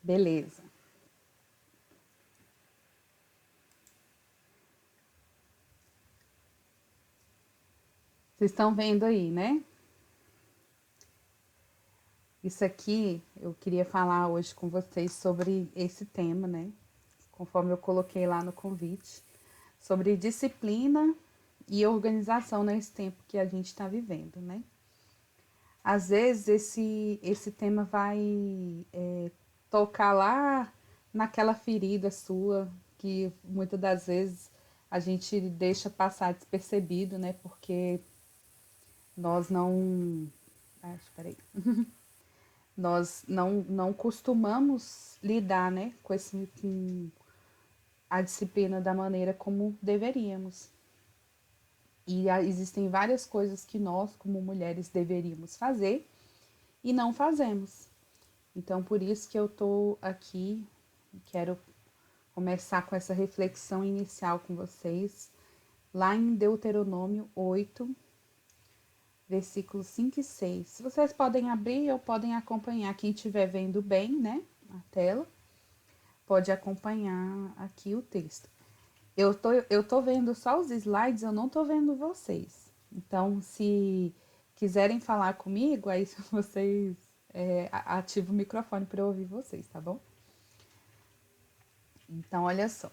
Beleza. Vocês estão vendo aí, né? Isso aqui eu queria falar hoje com vocês sobre esse tema, né? Conforme eu coloquei lá no convite, sobre disciplina e organização nesse tempo que a gente está vivendo, né? Às vezes esse tema vai tocar lá naquela ferida sua que muitas das vezes a gente deixa passar despercebido, né? Porque nós não. Ah, espera aí. Nós não costumamos lidar, né, com a disciplina da maneira como deveríamos. E existem várias coisas que nós, como mulheres, deveríamos fazer e não fazemos. Então, por isso que eu estou aqui, quero começar com essa reflexão inicial com vocês, lá em Deuteronômio 8, versículos 5 e 6. Vocês podem abrir ou podem acompanhar, quem estiver vendo bem, né, a tela, pode acompanhar aqui o texto. Eu tô vendo só os slides, eu não tô vendo vocês. Então, se quiserem falar comigo, aí vocês ativam o microfone para eu ouvir vocês, tá bom? Então, olha só.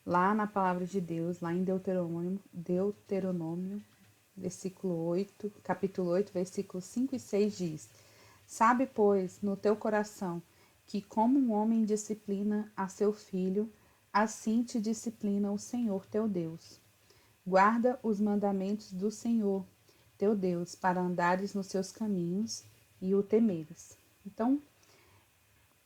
Lá na palavra de Deus, lá em Deuteronômio, versículo 8, capítulo 8, versículos 5 e 6 diz: Sabe, pois, no teu coração, que como um homem disciplina a seu filho, assim te disciplina o Senhor teu Deus. Guarda os mandamentos do Senhor teu Deus, para andares nos seus caminhos e o temeres. Então,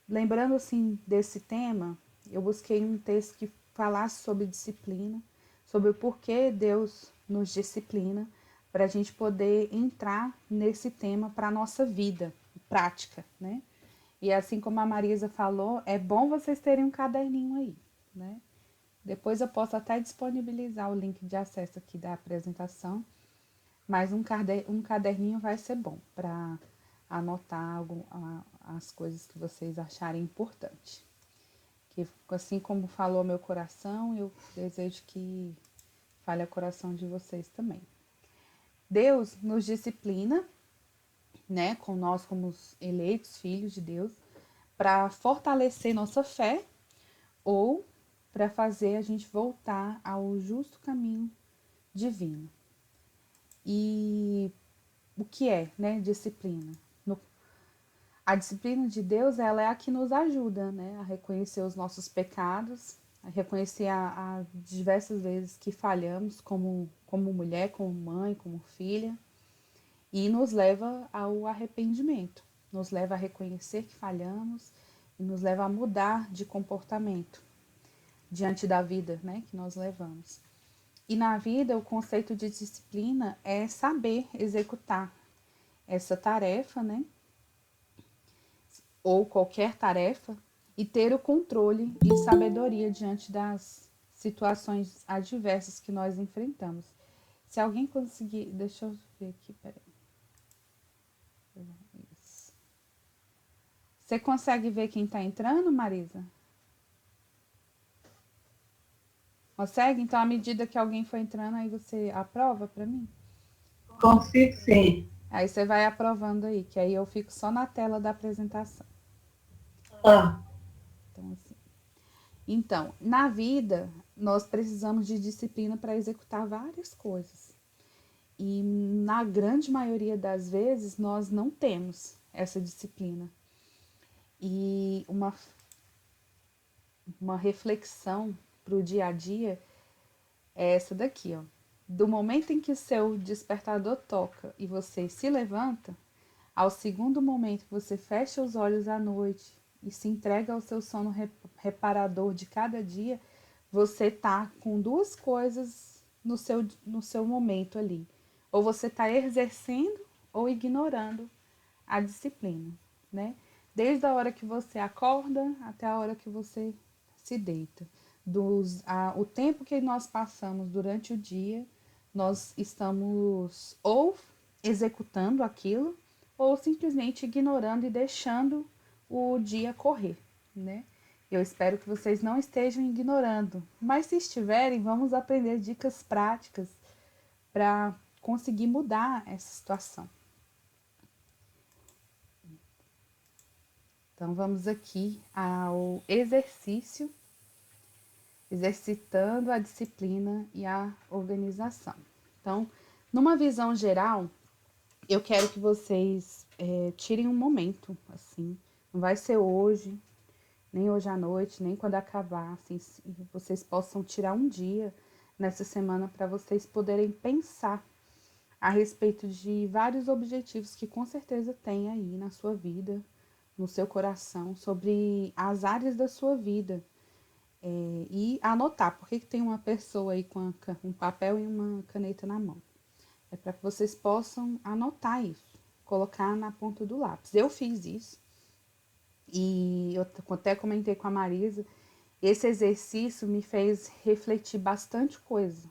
lembrando assim desse tema, eu busquei um texto que falasse sobre disciplina, sobre o porquê Deus nos disciplina, para a gente poder entrar nesse tema para a nossa vida prática, né? E assim como a Marisa falou, é bom vocês terem um caderninho aí, né? Depois eu posso até disponibilizar o link de acesso aqui da apresentação, mas um caderninho vai ser bom para anotar as coisas que vocês acharem importante. Que assim como falou meu coração, eu desejo que fale o coração de vocês também. Deus nos disciplina, né, com nós como os eleitos filhos de Deus, para fortalecer nossa fé ou para fazer a gente voltar ao justo caminho divino. E o que é, né, disciplina? A disciplina de Deus, ela é a que nos ajuda, né, a reconhecer os nossos pecados, a reconhecer a diversas vezes que falhamos como mulher, como mãe, como filha, e nos leva ao arrependimento, nos leva a reconhecer que falhamos e nos leva a mudar de comportamento diante da vida, né, que nós levamos. E na vida, o conceito de disciplina é saber executar essa tarefa, né, ou qualquer tarefa, e ter o controle e sabedoria diante das situações adversas que nós enfrentamos. Se alguém conseguir, deixa eu ver aqui, peraí. Isso. Você consegue ver quem está entrando, Marisa? Consegue? Então, à medida que alguém for entrando, aí você aprova para mim? Consigo sim. Aí você vai aprovando aí, que aí eu fico só na tela da apresentação. Ah, Então, assim. Então, na vida, nós precisamos de disciplina para executar várias coisas. E na grande maioria das vezes, nós não temos essa disciplina. E uma reflexão para o dia a dia é essa daqui, ó. Do momento em que o seu despertador toca e você se levanta, ao segundo momento que você fecha os olhos à noite e se entrega ao seu sono reparador de cada dia, você tá com duas coisas no seu momento ali. Ou você está exercendo ou ignorando a disciplina, né? Desde a hora que você acorda até a hora que você se deita. O tempo que nós passamos durante o dia, nós estamos ou executando aquilo ou simplesmente ignorando e deixando o dia correr, né? Eu espero que vocês não estejam ignorando, mas se estiverem, vamos aprender dicas práticas para conseguir mudar essa situação. Então, vamos aqui ao exercício, exercitando a disciplina e a organização. Então, numa visão geral, eu quero que vocês tirem um momento, assim, não vai ser hoje, nem hoje à noite, nem quando acabar, assim, vocês possam tirar um dia nessa semana para vocês poderem pensar a respeito de vários objetivos que com certeza tem aí na sua vida, no seu coração, sobre as áreas da sua vida. E anotar, por que tem uma pessoa aí com um papel e uma caneta na mão? É para que vocês possam anotar isso, colocar na ponta do lápis. Eu fiz isso e eu até comentei com a Marisa, esse exercício me fez refletir bastante coisa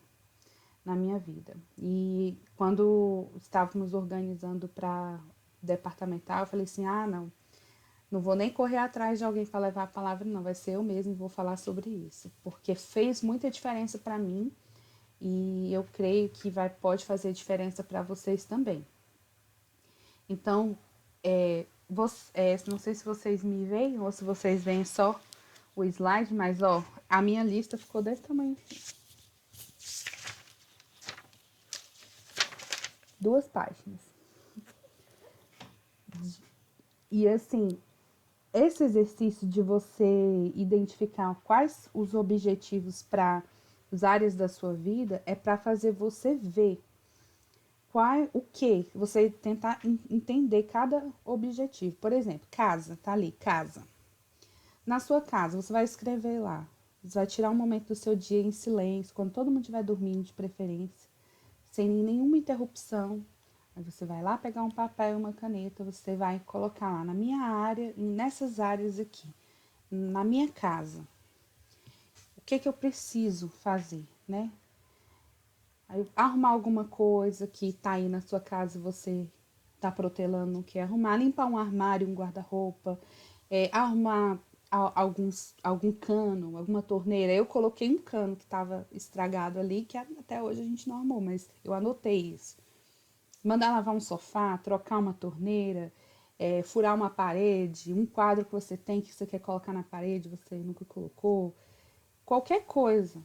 na minha vida. E quando estávamos organizando para departamental, eu falei assim: ah, não vou nem correr atrás de alguém para levar a palavra, não, vai ser eu mesmo, vou falar sobre isso, porque fez muita diferença para mim e eu creio que pode fazer diferença para vocês também. Então, não sei se vocês me veem ou se vocês veem só o slide, mas ó, a minha lista ficou desse tamanho. 2 páginas. E assim, esse exercício de você identificar quais os objetivos para as áreas da sua vida é para fazer você ver o que você tentar entender cada objetivo. Por exemplo, casa, tá ali, casa. Na sua casa, você vai escrever lá. Você vai tirar um momento do seu dia em silêncio, quando todo mundo estiver dormindo de preferência, sem nenhuma interrupção. Aí você vai lá pegar um papel e uma caneta, você vai colocar lá na minha área, nessas áreas aqui, na minha casa. O que eu preciso fazer, né? Aí, arrumar alguma coisa que tá aí na sua casa e você tá protelando, não quer arrumar. Limpar um armário, um guarda-roupa. Arrumar algum cano, alguma torneira. Eu coloquei um cano que estava estragado ali, que até hoje a gente não arrumou, mas eu anotei isso. Mandar lavar um sofá, trocar uma torneira, furar uma parede, um quadro que você tem que você quer colocar na parede, você nunca colocou. Qualquer coisa.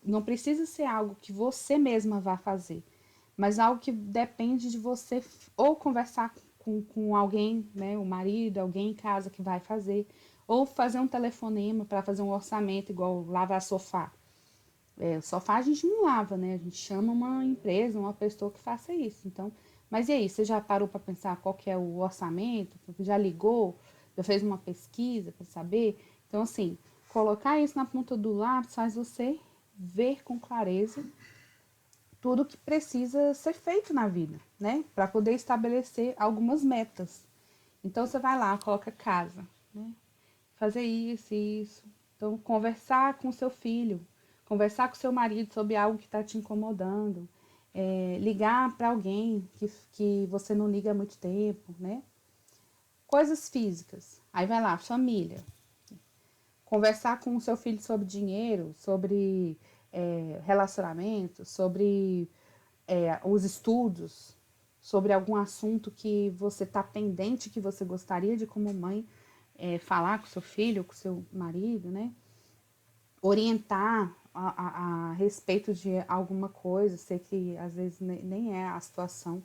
Não precisa ser algo que você mesma vá fazer, mas algo que depende de você ou conversar com alguém, né, o marido, alguém em casa que vai fazer, ou fazer um telefonema para fazer um orçamento, igual lavar sofá. Sofá a gente não lava, né? A gente chama uma empresa, uma pessoa que faça isso. Então, mas e aí, você já parou para pensar qual que é o orçamento? Já ligou? Já fez uma pesquisa para saber? Então, assim, colocar isso na ponta do lápis faz você ver com clareza tudo que precisa ser feito na vida, né? Para poder estabelecer algumas metas. Então, você vai lá, coloca casa, né? Fazer isso e isso. Então, conversar com seu filho, conversar com seu marido sobre algo que está te incomodando, ligar para alguém que você não liga há muito tempo, né? Coisas físicas. Aí vai lá, família. Conversar com o seu filho sobre dinheiro, sobre relacionamento, sobre os estudos, sobre algum assunto que você está pendente, que você gostaria de, como mãe, falar com seu filho, com seu marido, né? Orientar a respeito de alguma coisa. Sei que às vezes nem é a situação,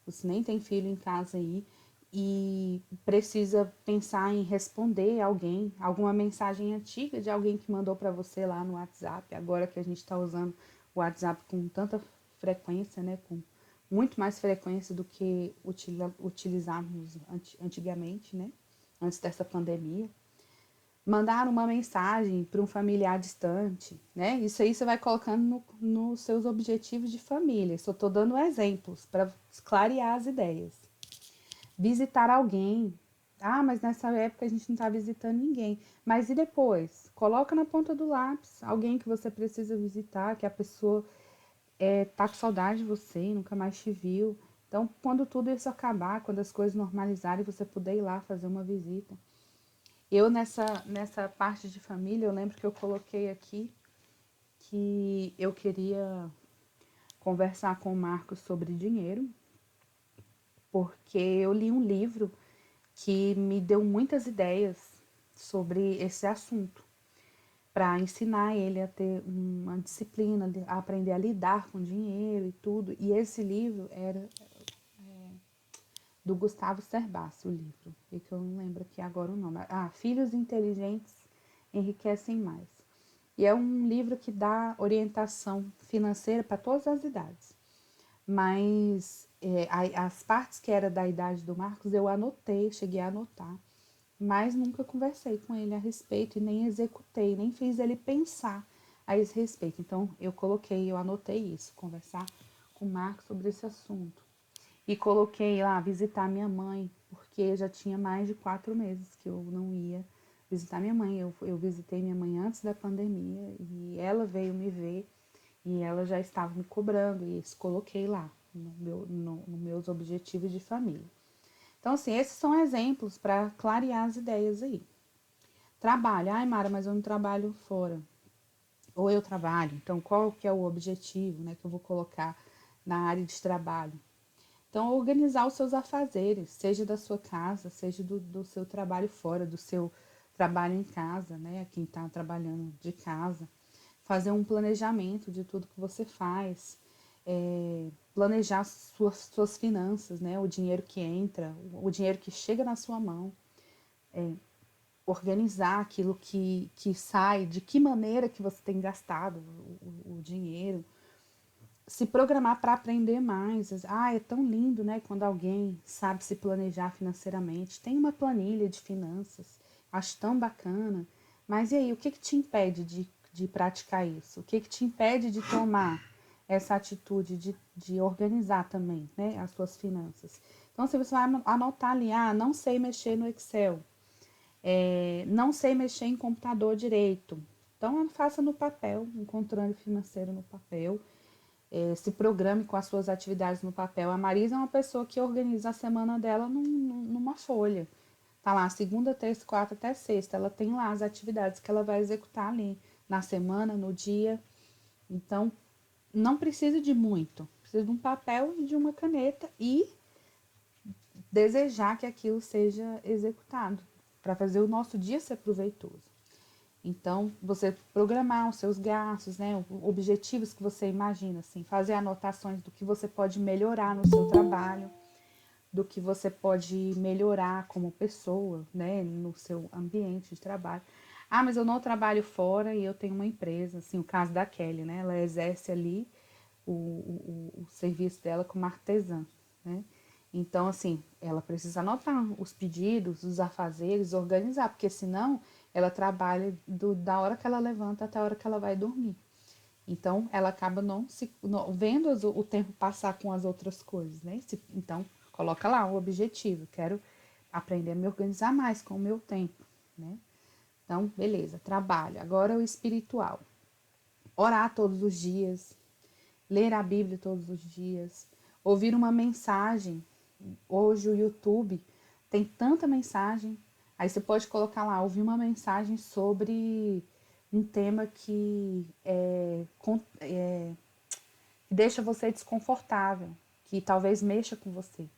você nem tem filho em casa aí e precisa pensar em responder alguém, alguma mensagem antiga de alguém que mandou para você lá no WhatsApp, agora que a gente está usando o WhatsApp com tanta frequência, né, com muito mais frequência do que utilizávamos antigamente, né, antes dessa pandemia. Mandar uma mensagem para um familiar distante, né? Isso aí você vai colocando nos seus objetivos de família. Só estou dando exemplos para clarear as ideias. Visitar alguém. Ah, mas nessa época a gente não está visitando ninguém. Mas e depois? Coloca na ponta do lápis alguém que você precisa visitar, que a pessoa tá com saudade de você e nunca mais te viu. Então, quando tudo isso acabar, quando as coisas normalizarem, você puder ir lá fazer uma visita. Eu, nessa parte de família, eu lembro que eu coloquei aqui que eu queria conversar com o Marcos sobre dinheiro, porque eu li um livro que me deu muitas ideias sobre esse assunto, para ensinar ele a ter uma disciplina, a aprender a lidar com dinheiro e tudo. E esse livro era do Gustavo Cerbasi, o livro, e que eu não lembro aqui agora o nome. Filhos Inteligentes Enriquecem Mais. E é um livro que dá orientação financeira para todas as idades. Mas as partes que era da idade do Marcos eu anotei, cheguei a anotar, mas nunca conversei com ele a respeito e nem executei, nem fiz ele pensar a esse respeito. Então eu anotei isso, conversar com o Marcos sobre esse assunto. E coloquei lá visitar minha mãe, porque já tinha mais de 4 meses que eu não ia visitar minha mãe. Eu visitei minha mãe antes da pandemia e ela veio me ver e ela já estava me cobrando e isso coloquei lá nos meus objetivos de família. Então, assim, esses são exemplos para clarear as ideias aí. Trabalho. Ai, Mara, mas eu não trabalho fora. Ou eu trabalho. Então, qual que é o objetivo, né, que eu vou colocar na área de trabalho? Então, organizar os seus afazeres, seja da sua casa, seja do seu trabalho fora, do seu trabalho em casa, né? Quem está trabalhando de casa. Fazer um planejamento de tudo que você faz. Planejar suas finanças, né? O dinheiro que entra, o dinheiro que chega na sua mão. Organizar aquilo que sai, de que maneira que você tem gastado o dinheiro, se programar para aprender mais. É tão lindo, né, quando alguém sabe se planejar financeiramente. Tem uma planilha de finanças, acho tão bacana. Mas e aí, o que te impede de praticar isso? O que te impede de tomar essa atitude de organizar também, né, as suas finanças? Então, se você vai anotar ali, não sei mexer no Excel, não sei mexer em computador direito. Então, faça no papel, um controle financeiro no papel, se programe com as suas atividades no papel. A Marisa é uma pessoa que organiza a semana dela numa folha. Tá lá, segunda, terça, quarta até sexta. Ela tem lá as atividades que ela vai executar ali na semana, no dia. Então, não precisa de muito. Precisa de um papel e de uma caneta e desejar que aquilo seja executado para fazer o nosso dia ser proveitoso. Então, você programar os seus gastos, né, objetivos que você imagina, assim, fazer anotações do que você pode melhorar no seu trabalho, do que você pode melhorar como pessoa, né, no seu ambiente de trabalho. Mas eu não trabalho fora e eu tenho uma empresa, assim, o caso da Kelly, né, ela exerce ali o serviço dela como artesã, né. Então, assim, ela precisa anotar os pedidos, os afazeres, organizar, porque senão ela trabalha da hora que ela levanta até a hora que ela vai dormir. Então, ela acaba não vendo o tempo passar com as outras coisas, né? Então, coloca lá o objetivo. Quero aprender a me organizar mais com o meu tempo, né? Então, beleza, trabalho. Agora o espiritual. Orar todos os dias, ler a Bíblia todos os dias, ouvir uma mensagem. Hoje o YouTube tem tanta mensagem. Aí você pode colocar lá, ouvir uma mensagem sobre um tema que deixa você desconfortável, que talvez mexa com você.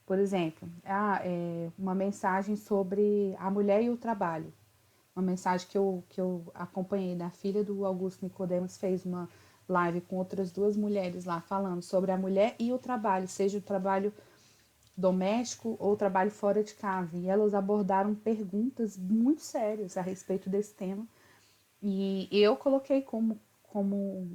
Por exemplo, uma mensagem sobre a mulher e o trabalho. Uma mensagem que eu acompanhei da filha do Augusto Nicodemos, fez uma live com outras duas mulheres lá falando sobre a mulher e o trabalho, seja o trabalho doméstico ou trabalho fora de casa. E elas abordaram perguntas muito sérias a respeito desse tema. E eu coloquei como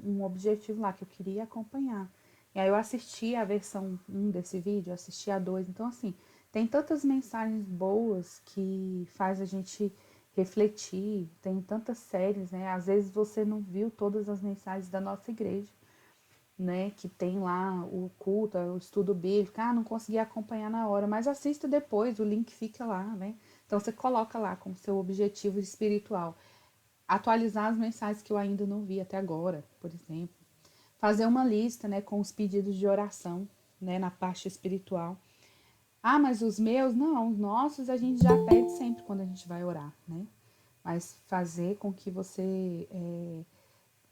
um objetivo lá, que eu queria acompanhar. E aí eu assisti a versão 1 desse vídeo, assisti a 2. Então, assim, tem tantas mensagens boas que faz a gente refletir. Tem tantas séries, né? Às vezes você não viu todas as mensagens da nossa igreja, né, que tem lá o culto, o estudo bíblico, não consegui acompanhar na hora, mas assista depois, o link fica lá, né? Então você coloca lá como seu objetivo espiritual. Atualizar as mensagens que eu ainda não vi até agora, por exemplo. Fazer uma lista, né, com os pedidos de oração, né, na parte espiritual. Ah, mas os meus, não, os nossos a gente já pede sempre quando a gente vai orar, né? Mas fazer com que você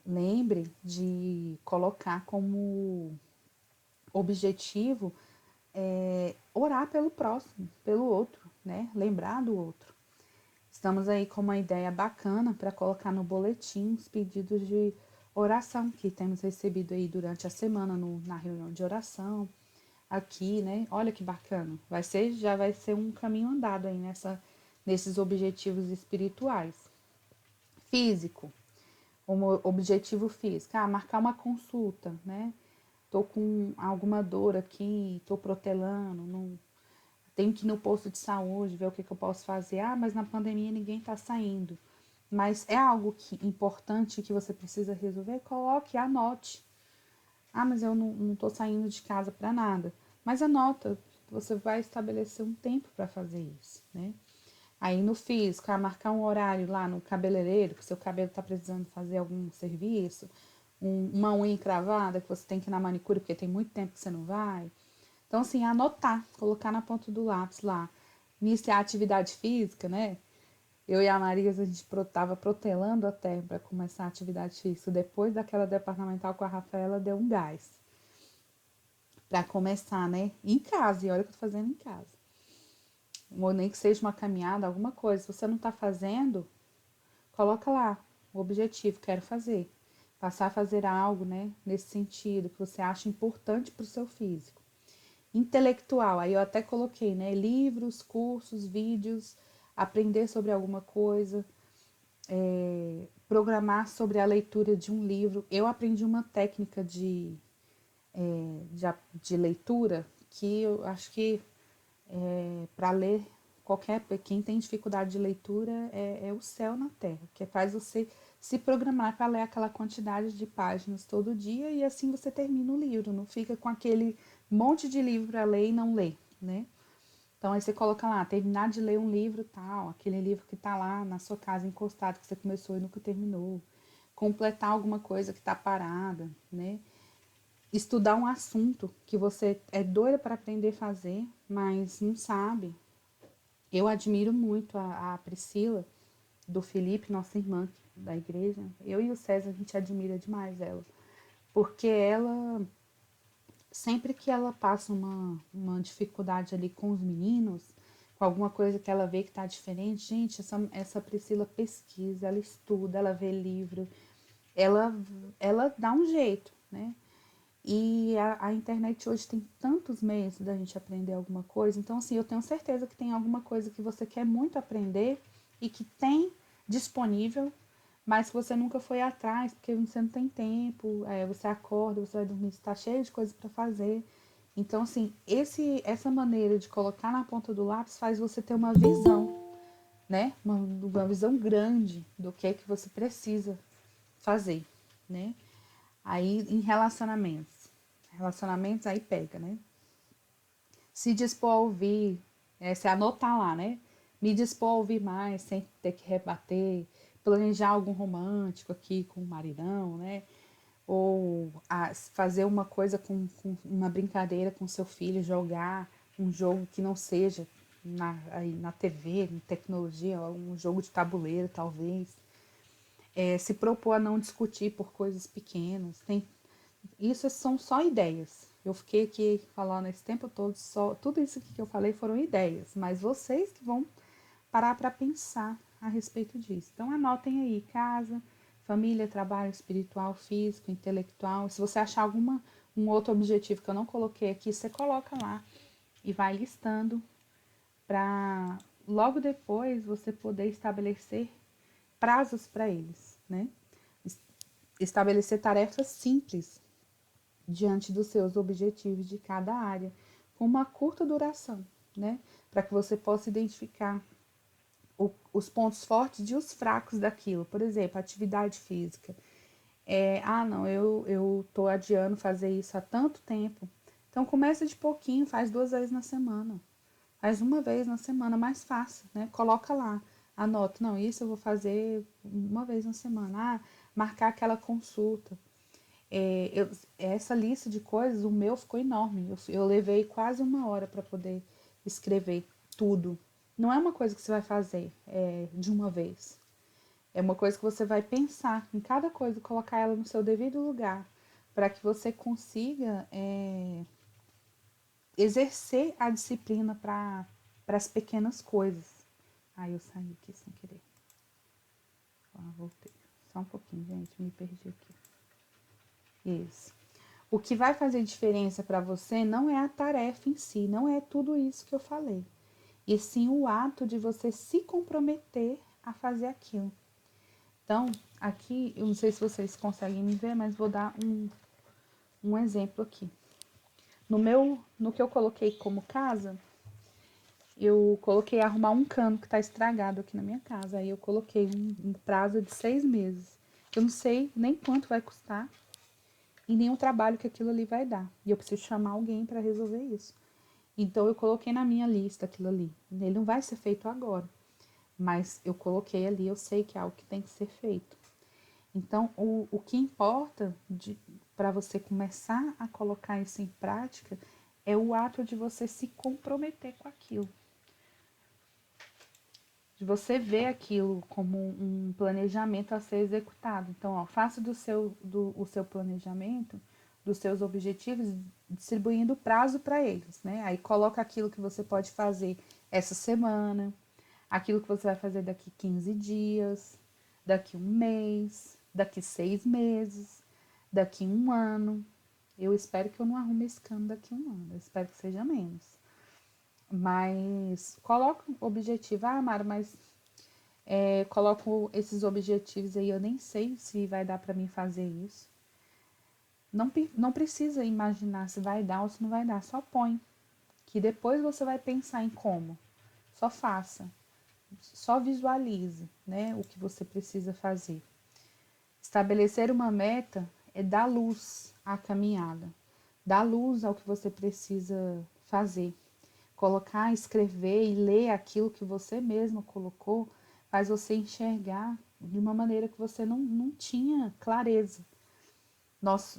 lembre de colocar como objetivo orar pelo próximo, pelo outro, né? Lembrar do outro. Estamos aí com uma ideia bacana para colocar no boletim os pedidos de oração que temos recebido aí durante a semana na reunião de oração aqui, né? Olha que bacana. Já vai ser um caminho andado aí nesses objetivos espirituais. Físico, como objetivo físico, marcar uma consulta, né? Tô com alguma dor aqui, tô protelando, não tenho que ir no posto de saúde, ver o que eu posso fazer. Ah, mas na pandemia ninguém está saindo. Mas é algo importante que você precisa resolver? Coloque, anote. Ah, mas eu não estou saindo de casa para nada. Mas anota, você vai estabelecer um tempo para fazer isso, né? Aí no físico, marcar um horário lá no cabeleireiro, que seu cabelo está precisando fazer algum serviço, uma unha encravada que você tem que ir na manicure porque tem muito tempo que você não vai. Então, assim, anotar, colocar na ponta do lápis lá, iniciar a atividade física, né? Eu e a Maria, a gente tava protelando até para começar a atividade física. Depois daquela departamental com a Rafaela, deu um gás para começar, né? Em casa, e olha que eu tô fazendo em casa. Ou nem que seja uma caminhada, alguma coisa. Se você não tá fazendo, coloca lá o objetivo, quero fazer. Passar a fazer algo, né? Nesse sentido, que você acha importante para o seu físico. Intelectual, aí eu até coloquei, né? Livros, cursos, vídeos, aprender sobre alguma coisa, programar sobre a leitura de um livro. Eu aprendi uma técnica de leitura que eu acho que para ler quem tem dificuldade de leitura é o céu na terra, que faz você se programar para ler aquela quantidade de páginas todo dia e assim você termina o livro, não fica com aquele monte de livro para ler e não ler, né? Então aí você coloca lá, terminar de ler um livro tal, aquele livro que está lá na sua casa encostado, que você começou e nunca terminou. Completar alguma coisa que está parada, né? Estudar um assunto que você é doida para aprender a fazer, mas não sabe. Eu admiro muito a Priscila, do Felipe, nossa irmã da igreja. Eu e o César, a gente admira demais ela. Porque ela, sempre que ela passa uma dificuldade ali com os meninos, com alguma coisa que ela vê que tá diferente, gente, essa Priscila pesquisa, ela estuda, ela vê livro, ela, ela dá um jeito, né? E a internet hoje tem tantos meios da gente aprender alguma coisa. Então, assim, eu tenho certeza que tem alguma coisa que você quer muito aprender e que tem disponível, mas que você nunca foi atrás, porque você não tem tempo, você acorda, você vai dormir, está cheio de coisas para fazer. Então, assim, essa maneira de colocar na ponta do lápis faz você ter uma visão, né? Uma visão grande do que é que você precisa fazer, né? Aí, em relacionamentos. Relacionamentos aí pega, né? Se dispor a ouvir, se anotar lá, né? Me dispor a ouvir mais, sem ter que rebater, planejar algum romântico aqui com o maridão, né? Ou fazer uma coisa com uma brincadeira com seu filho, jogar um jogo que não seja aí na TV, em tecnologia, um jogo de tabuleiro, talvez. Se propor a não discutir por coisas pequenas. Isso são só ideias. Eu fiquei aqui falando esse tempo todo, tudo isso que eu falei foram ideias, mas vocês que vão parar para pensar a respeito disso. Então anotem aí, casa, família, trabalho espiritual, físico, intelectual. Se você achar um outro objetivo que eu não coloquei aqui, você coloca lá e vai listando para logo depois você poder estabelecer prazos para eles, né? Estabelecer tarefas simples diante dos seus objetivos de cada área, com uma curta duração, né? Para que você possa identificar os pontos fortes e os fracos daquilo. Por exemplo, atividade física. Não, eu tô adiando fazer isso há tanto tempo. Então começa de pouquinho, faz 2 vezes na semana. Faz uma vez na semana, mais fácil, né? Coloca lá, anota, não, isso eu vou fazer uma vez na semana. Marcar aquela consulta. Essa lista de coisas, o meu ficou enorme. Eu levei quase 1 hora para poder escrever tudo. Não é uma coisa que você vai fazer de uma vez. É uma coisa que você vai pensar em cada coisa, colocar ela no seu devido lugar, para que você consiga exercer a disciplina para as pequenas coisas. Aí eu saí aqui sem querer. Voltei. Só um pouquinho, gente, me perdi aqui. Isso. O que vai fazer diferença para você não é a tarefa em si, não é tudo isso que eu falei, e sim o ato de você se comprometer a fazer aquilo. Então, aqui, eu não sei se vocês conseguem me ver, mas vou dar um exemplo aqui. No que eu coloquei como casa, eu coloquei arrumar um cano que está estragado aqui na minha casa. Aí eu coloquei um prazo de 6 meses. Eu não sei nem quanto vai custar e nem o trabalho que aquilo ali vai dar. E eu preciso chamar alguém para resolver isso. Então eu coloquei na minha lista aquilo ali. Ele não vai ser feito agora, mas eu coloquei ali, eu sei que é algo que tem que ser feito. Então, o que importa para você começar a colocar isso em prática é o ato de você se comprometer com aquilo. De você ver aquilo como um planejamento a ser executado. Então, ó, faça o seu planejamento, dos seus objetivos, distribuindo prazo para eles, né? Aí coloca aquilo que você pode fazer essa semana, aquilo que você vai fazer daqui 15 dias, daqui um mês, daqui 6 meses, daqui um ano. Eu espero que eu não arrume esse cano daqui um ano, eu espero que seja menos. Mas coloca um objetivo, Mara, mas coloco esses objetivos aí, eu nem sei se vai dar para mim fazer isso. Não precisa imaginar se vai dar ou se não vai dar, só põe. Que depois você vai pensar em como. Só faça. Só visualize, né, o que você precisa fazer. Estabelecer uma meta é dar luz à caminhada. Dar luz ao que você precisa fazer. Colocar, escrever e ler aquilo que você mesmo colocou faz você enxergar de uma maneira que você não tinha clareza. Nós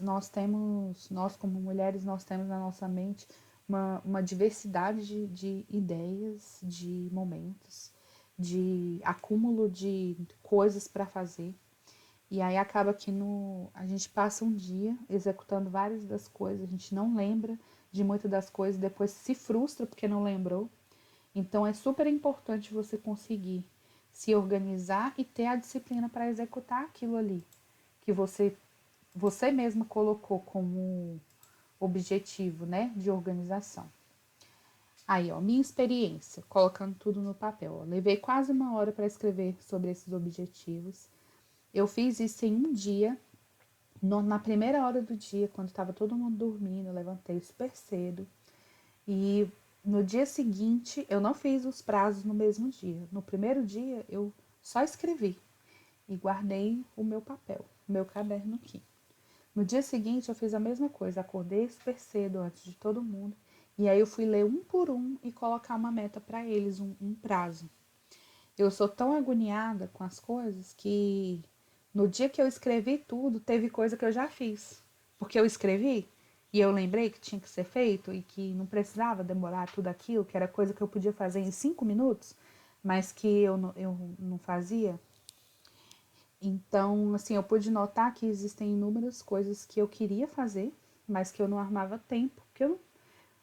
como mulheres, nós temos na nossa mente uma diversidade de ideias, de momentos, de acúmulo de coisas para fazer. E aí acaba que a gente passa um dia executando várias das coisas, a gente não lembra de muitas das coisas, depois se frustra porque não lembrou. Então é super importante você conseguir se organizar e ter a disciplina para executar aquilo ali que você mesmo colocou como objetivo, né, de organização. Aí, ó, minha experiência, colocando tudo no papel. Ó, levei quase 1 hora para escrever sobre esses objetivos. Eu fiz isso em um dia. Na primeira hora do dia, quando estava todo mundo dormindo, eu levantei super cedo. E no dia seguinte, eu não fiz os prazos no mesmo dia. No primeiro dia, eu só escrevi e guardei o meu papel, o meu caderno aqui. No dia seguinte, eu fiz a mesma coisa. Acordei super cedo antes de todo mundo. E aí eu fui ler um por um e colocar uma meta para eles, um prazo. Eu sou tão agoniada com as coisas que no dia que eu escrevi tudo, teve coisa que eu já fiz. Porque eu escrevi e eu lembrei que tinha que ser feito e que não precisava demorar tudo aquilo, que era coisa que eu podia fazer em 5 minutos, mas que eu não fazia. Então, assim, eu pude notar que existem inúmeras coisas que eu queria fazer, mas que eu não armava tempo, porque eu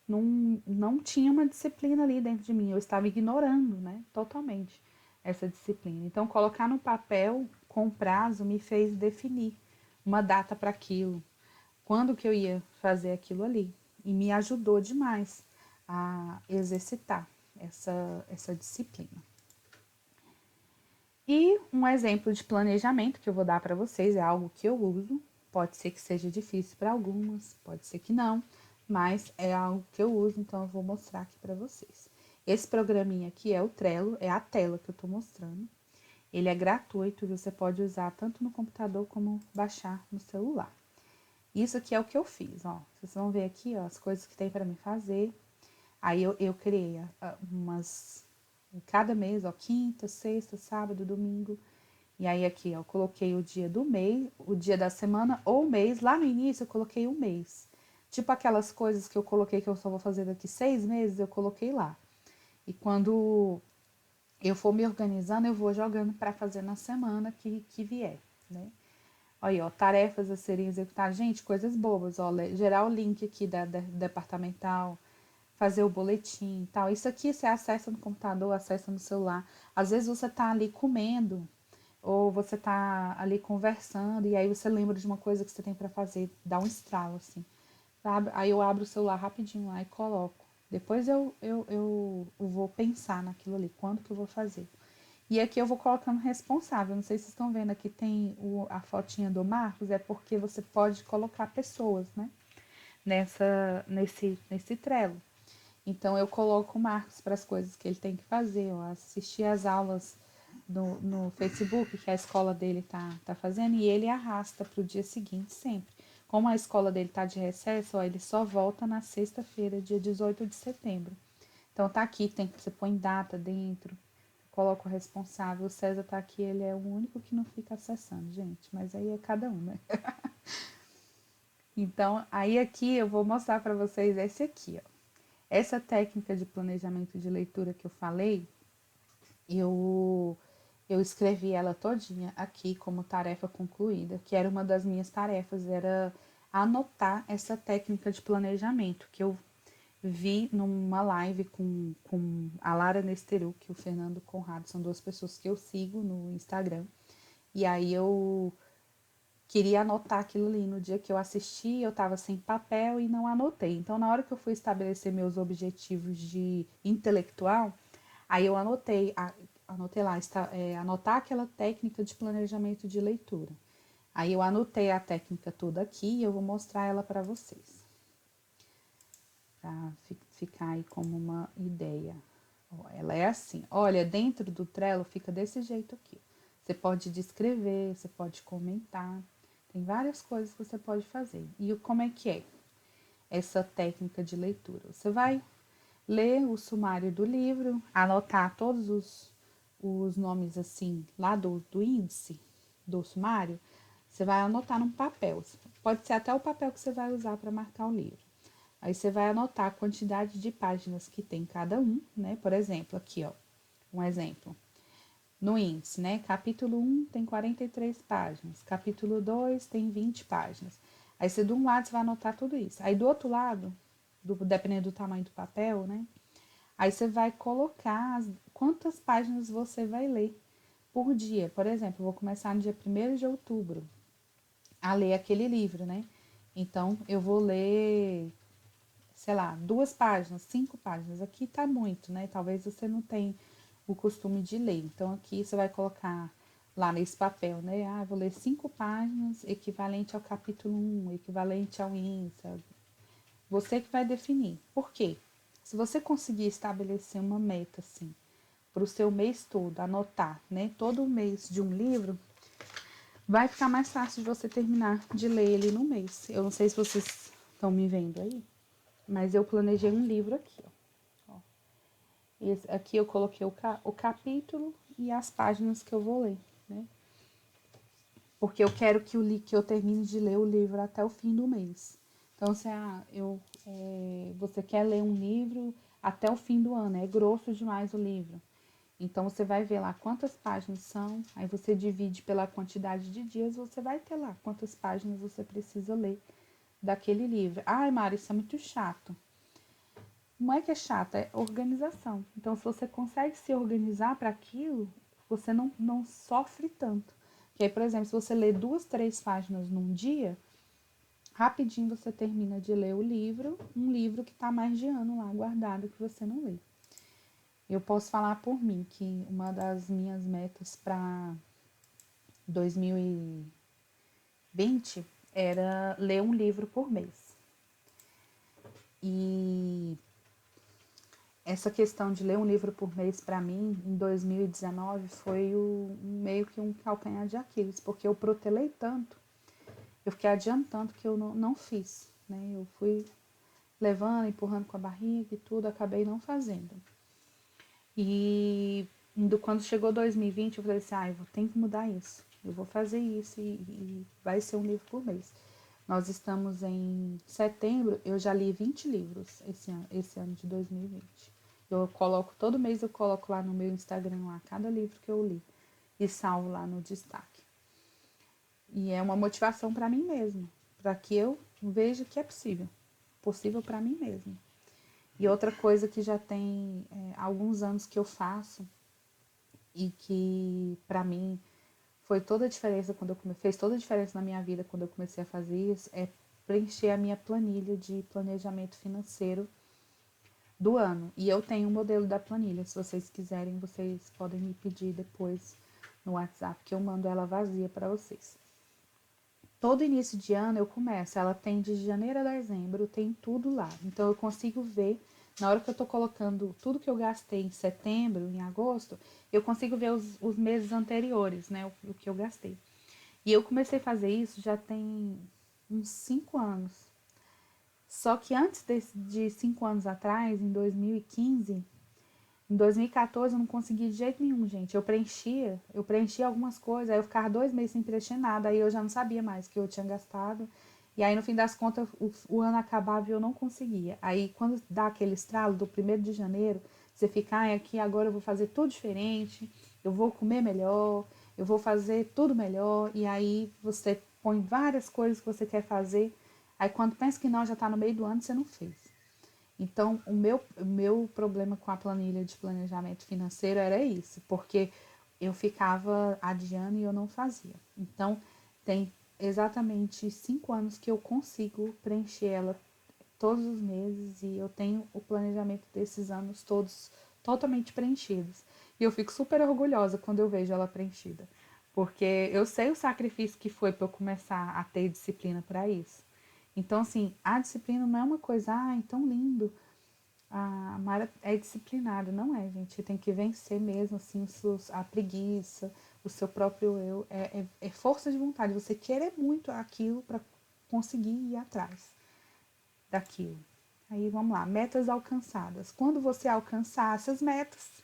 não tinha uma disciplina ali dentro de mim. Eu estava ignorando, né, totalmente essa disciplina. Então, colocar no papel com prazo me fez definir uma data para aquilo, quando que eu ia fazer aquilo ali. E me ajudou demais a exercitar essa disciplina. E um exemplo de planejamento que eu vou dar para vocês é algo que eu uso. Pode ser que seja difícil para algumas, pode ser que não, mas é algo que eu uso, então eu vou mostrar aqui para vocês. Esse programinha aqui é o Trello, é a tela que eu estou mostrando. Ele é gratuito, você pode usar tanto no computador como baixar no celular. Isso aqui é o que eu fiz, ó. Vocês vão ver aqui, ó, as coisas que tem para mim fazer. Aí eu criei umas em cada mês, ó, quinta, sexta, sábado, domingo. E aí aqui, ó, eu coloquei o dia do mês, o dia da semana ou o mês. Lá no início eu coloquei o mês. Tipo aquelas coisas que eu coloquei que eu só vou fazer daqui 6 meses, eu coloquei lá. E quando eu for me organizando, eu vou jogando para fazer na semana que vier, né? Aí, ó, tarefas a serem executadas. Gente, coisas bobas, ó, gerar o link aqui da departamental, fazer o boletim e tal. Isso aqui você acessa no computador, acessa no celular. Às vezes você tá ali comendo, ou você tá ali conversando, e aí você lembra de uma coisa que você tem para fazer, dá um estralo, assim, sabe? Aí eu abro o celular rapidinho lá e coloco. Depois eu vou pensar naquilo ali, quando que eu vou fazer. E aqui eu vou colocando responsável. Não sei se vocês estão vendo aqui, tem a fotinha do Marcos, é porque você pode colocar pessoas, né? Nesse Trello. Então eu coloco o Marcos para as coisas que ele tem que fazer. Eu assisti as aulas no Facebook que a escola dele tá fazendo e ele arrasta para o dia seguinte sempre. Como a escola dele tá de recesso, ó, ele só volta na sexta-feira, dia 18 de setembro. Então tá aqui, você põe data dentro, coloca o responsável. O César tá aqui, ele é o único que não fica acessando, gente. Mas aí é cada um, né? Então, aí aqui eu vou mostrar para vocês esse aqui, ó. Essa técnica de planejamento de leitura que eu falei, eu escrevi ela todinha aqui como tarefa concluída, que era uma das minhas tarefas, era anotar essa técnica de planejamento, que eu vi numa live com a Lara Nesteruk e o Fernando Conrado, são duas pessoas que eu sigo no Instagram, e aí eu queria anotar aquilo ali. No dia que eu assisti, eu estava sem papel e não anotei. Então, na hora que eu fui estabelecer meus objetivos de intelectual, aí eu anotei lá, anotar aquela técnica de planejamento de leitura. Aí eu anotei a técnica toda aqui e eu vou mostrar ela para vocês, para ficar aí como uma ideia. Ó, ela é assim, olha, dentro do Trello fica desse jeito aqui. Você pode descrever, você pode comentar, tem várias coisas que você pode fazer. E como é que é essa técnica de leitura? Você vai ler o sumário do livro, anotar todos os nomes assim, lá do índice do sumário, você vai anotar num papel. Pode ser até o papel que você vai usar para marcar o livro. Aí você vai anotar a quantidade de páginas que tem cada um, né? Por exemplo, aqui, ó, um exemplo. No índice, né? Capítulo 1 tem 43 páginas, capítulo 2 tem 20 páginas. Aí você de um lado você vai anotar tudo isso. Aí do outro lado, dependendo do tamanho do papel, né? Aí você vai colocar quantas páginas você vai ler por dia. Por exemplo, eu vou começar no dia 1º de outubro a ler aquele livro, né? Então, eu vou ler, sei lá, 2 páginas, 5 páginas. Aqui tá muito, né? Talvez você não tenha o costume de ler. Então, aqui você vai colocar lá nesse papel, né? Ah, vou ler 5 páginas, equivalente ao capítulo 1, equivalente ao índice. Você que vai definir. Por quê? Se você conseguir estabelecer uma meta, assim, para o seu mês todo, anotar, né? Todo mês de um livro, vai ficar mais fácil de você terminar de ler ele no mês. Eu não sei se vocês estão me vendo aí, mas eu planejei um livro aqui, ó. Aqui eu coloquei o capítulo e as páginas que eu vou ler, né? Porque eu quero que eu termine de ler o livro até o fim do mês. Então, você quer ler um livro até o fim do ano, é grosso demais o livro. Então, você vai ver lá quantas páginas são, aí você divide pela quantidade de dias, você vai ter lá quantas páginas você precisa ler daquele livro. Ai, Mari, isso é muito chato. Não é que é chato, é organização. Então, se você consegue se organizar para aquilo, você não sofre tanto. Porque aí, por exemplo, se você lê 2, 3 páginas num dia, rapidinho você termina de ler o livro, um livro que está mais de ano lá guardado que você não lê. Eu posso falar por mim que uma das minhas metas para 2020 era ler um livro por mês. E essa questão de ler um livro por mês para mim em 2019 foi meio que um calcanhar de Aquiles, porque eu protelei tanto, eu fiquei adiantando que eu não fiz, né? Eu fui levando, empurrando com a barriga e tudo, acabei não fazendo. E quando chegou 2020, eu falei assim, eu tenho que mudar isso. Eu vou fazer isso e vai ser um livro por mês. Nós estamos em setembro, eu já li 20 livros esse ano de 2020. Todo mês eu coloco lá no meu Instagram lá cada livro que eu li e salvo lá no destaque. E é uma motivação para mim mesma, para que eu veja que é possível para mim mesma. E outra coisa que já tem alguns anos que eu faço e que para mim foi toda a diferença fez toda a diferença na minha vida quando eu comecei a fazer isso, é preencher a minha planilha de planejamento financeiro do ano. E eu tenho um modelo da planilha. Se vocês quiserem, vocês podem me pedir depois no WhatsApp, que eu mando ela vazia para vocês. Todo início de ano eu começo. Ela tem de janeiro a dezembro, tem tudo lá. Então eu consigo ver, na hora que eu tô colocando tudo que eu gastei em setembro, em agosto, eu consigo ver os meses anteriores, né? O que eu gastei. E eu comecei a fazer isso já tem uns 5 anos. Só que antes de 5 anos atrás, em 2015, em 2014 eu não consegui de jeito nenhum, gente. Eu preenchia algumas coisas, aí eu ficava 2 meses sem preencher nada, aí eu já não sabia mais que eu tinha gastado. E aí no fim das contas o ano acabava e eu não conseguia. Aí quando dá aquele estralo do 1º de janeiro, você fica, aqui agora eu vou fazer tudo diferente, eu vou comer melhor, eu vou fazer tudo melhor. E aí você põe várias coisas que você quer fazer. Aí quando pensa que não, já está no meio do ano, você não fez. Então, o meu problema com a planilha de planejamento financeiro era isso, porque eu ficava adiando e eu não fazia. Então, tem exatamente 5 anos que eu consigo preencher ela todos os meses e eu tenho o planejamento desses anos todos totalmente preenchidos. E eu fico super orgulhosa quando eu vejo ela preenchida, porque eu sei o sacrifício que foi para eu começar a ter disciplina para isso. Então, assim, a disciplina não é uma coisa, tão lindo. A Mara é disciplinada, não é, gente? Você tem que vencer mesmo, assim, a preguiça, o seu próprio eu. É força de vontade, você querer muito aquilo para conseguir ir atrás daquilo. Aí vamos lá, metas alcançadas. Quando você alcançar essas metas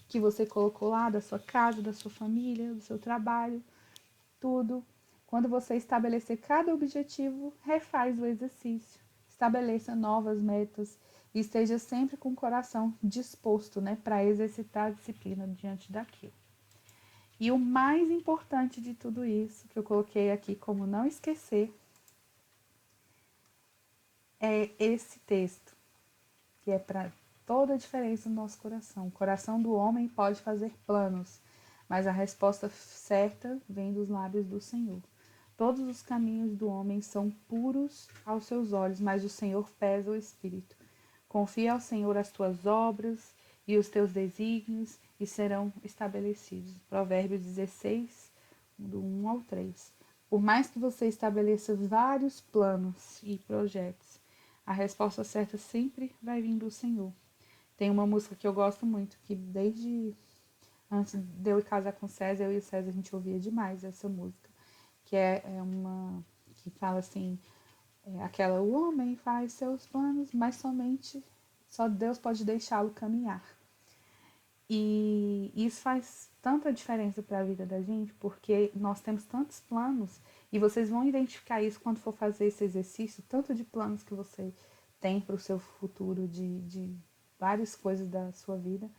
que você colocou lá, da sua casa, da sua família, do seu trabalho, tudo. Quando você estabelecer cada objetivo, refaz o exercício. Estabeleça novas metas e esteja sempre com o coração disposto, né, para exercitar a disciplina diante daquilo. E o mais importante de tudo isso, que eu coloquei aqui como não esquecer, é esse texto, que é para toda a diferença no nosso coração. O coração do homem pode fazer planos, mas a resposta certa vem dos lábios do Senhor. Todos os caminhos do homem são puros aos seus olhos, mas o Senhor pesa o espírito. Confia ao Senhor as tuas obras e os teus desígnios e serão estabelecidos. Provérbios 16, do 1 ao 3. Por mais que você estabeleça vários planos e projetos, a resposta certa sempre vai vir do Senhor. Tem uma música que eu gosto muito, que desde antes de eu ir casar com o César, eu e o César, a gente ouvia demais essa música, que é uma que fala assim, aquela, o homem faz seus planos, mas só Deus pode deixá-lo caminhar. E isso faz tanta diferença para a vida da gente, porque nós temos tantos planos, e vocês vão identificar isso quando for fazer esse exercício, tanto de planos que você tem para o seu futuro, de várias coisas da sua vida,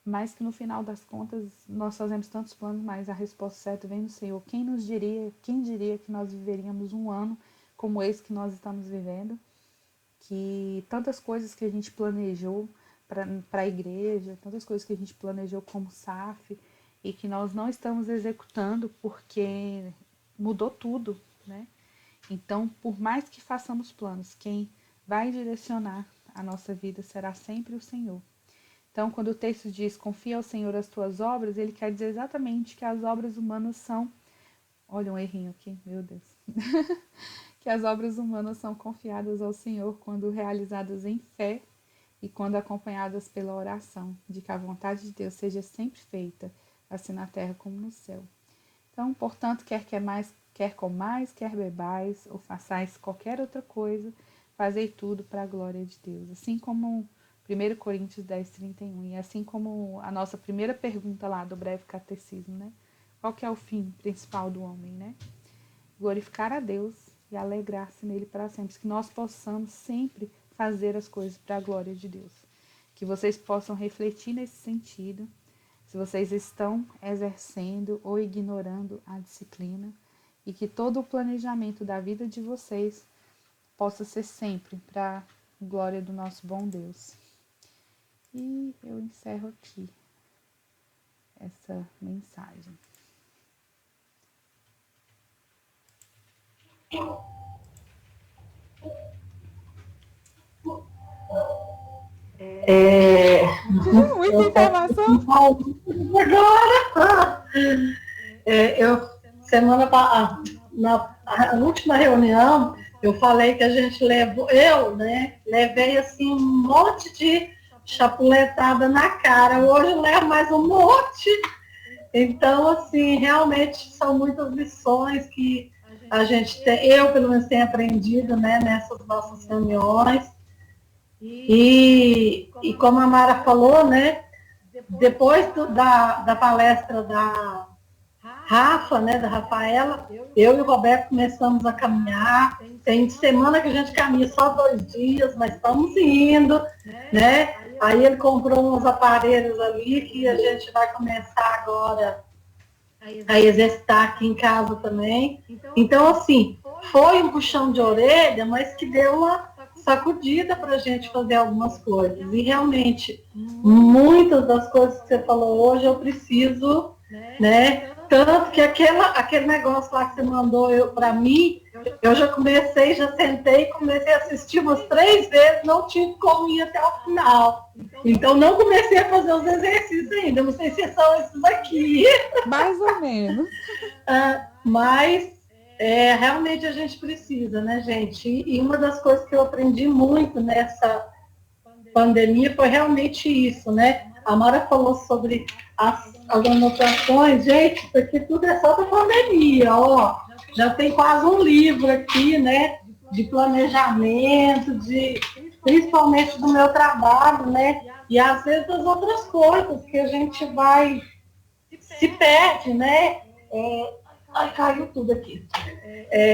mas que no final das contas nós fazemos tantos planos, mas a resposta certa vem do Senhor. Quem diria que nós viveríamos um ano como esse que nós estamos vivendo, que tantas coisas que a gente planejou para a igreja, tantas coisas que a gente planejou como SAF e que nós não estamos executando porque mudou tudo, né? Então, por mais que façamos planos, quem vai direcionar a nossa vida será sempre o Senhor. Então, quando o texto diz confia ao Senhor as tuas obras, ele quer dizer exatamente que as obras humanas são. Olha um errinho aqui, meu Deus. Que as obras humanas são confiadas ao Senhor quando realizadas em fé e quando acompanhadas pela oração, de que a vontade de Deus seja sempre feita, assim na terra como no céu. Então, portanto, quer comais, quer bebais, ou façais qualquer outra coisa, fazei tudo para a glória de Deus. Assim como 1 Coríntios 10, 31, e assim como a nossa primeira pergunta lá do breve catecismo, né? Qual que é o fim principal do homem, né? Glorificar a Deus e alegrar-se nele para sempre. Que nós possamos sempre fazer as coisas para a glória de Deus. que vocês possam refletir nesse sentido, se vocês estão exercendo ou ignorando a disciplina, e que todo o planejamento da vida de vocês possa ser sempre para a glória do nosso bom Deus. E eu encerro aqui essa mensagem. Muita informação. Agora, na última reunião, eu falei que a gente levou, levei assim um monte de chapuletada na cara. Hoje eu levo mais um monte. Então, assim, realmente são muitas lições que a gente tem, eu pelo menos tenho aprendido, né, nessas nossas reuniões. E como a Mara falou, né, depois da palestra da Rafa, né, da Rafaela, eu e o Roberto começamos a caminhar. Tem semana que a gente caminha só 2 dias, mas estamos indo, né? Aí ele comprou uns aparelhos ali que a gente vai começar agora a exercitar aqui em casa também. Então, assim, foi um puxão de orelha, mas que deu uma sacudida para a gente fazer algumas coisas. E realmente, muitas das coisas que você falou hoje eu preciso, né? Tanto que aquele negócio lá que você mandou para mim, eu já comecei, já sentei, comecei a assistir umas 3 vezes, não tive como ir até o final. Então não comecei a fazer os exercícios ainda, não sei se são esses aqui. Mais ou menos. Mas realmente a gente precisa, né, gente? E uma das coisas que eu aprendi muito nessa pandemia foi realmente isso, né? A Mara falou sobre as anotações, gente, isso aqui tudo é só da pandemia, ó. Já tem quase um livro aqui, né? De planejamento, principalmente do meu trabalho, né? E às vezes das outras coisas que a gente se perde, né? Ai, caiu tudo aqui.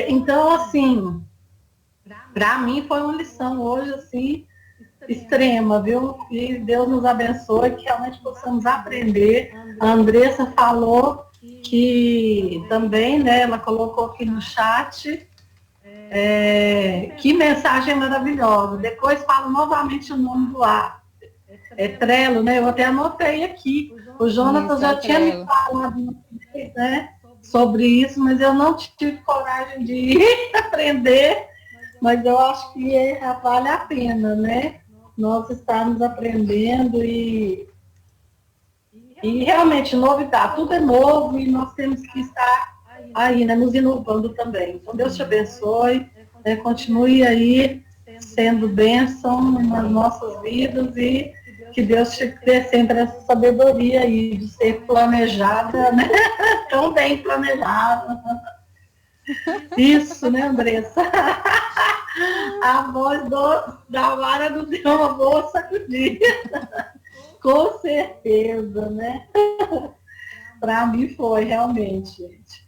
Então, assim, para mim foi uma lição hoje, assim, extrema, viu? E Deus nos abençoe, que realmente possamos aprender. A Andressa falou que também, né, ela colocou aqui no chat, que mensagem maravilhosa. Depois falo novamente o nome do ar. É Trello, né? Eu até anotei aqui. O Jonatas já tinha me falado, né, sobre isso, mas eu não tive coragem de aprender, mas eu acho que vale a pena, né? Nós estamos aprendendo e realmente novidade, tudo é novo e nós temos que estar aí, né, nos inovando também. Então Deus te abençoe, né, continue aí sendo bênção nas nossas vidas e que Deus te dê sempre essa sabedoria aí de ser planejada, né? Tão bem planejada. Isso, né, Andressa? A voz da Mara nos deu uma boa sacudida. Com certeza, né? Para mim foi, realmente, gente.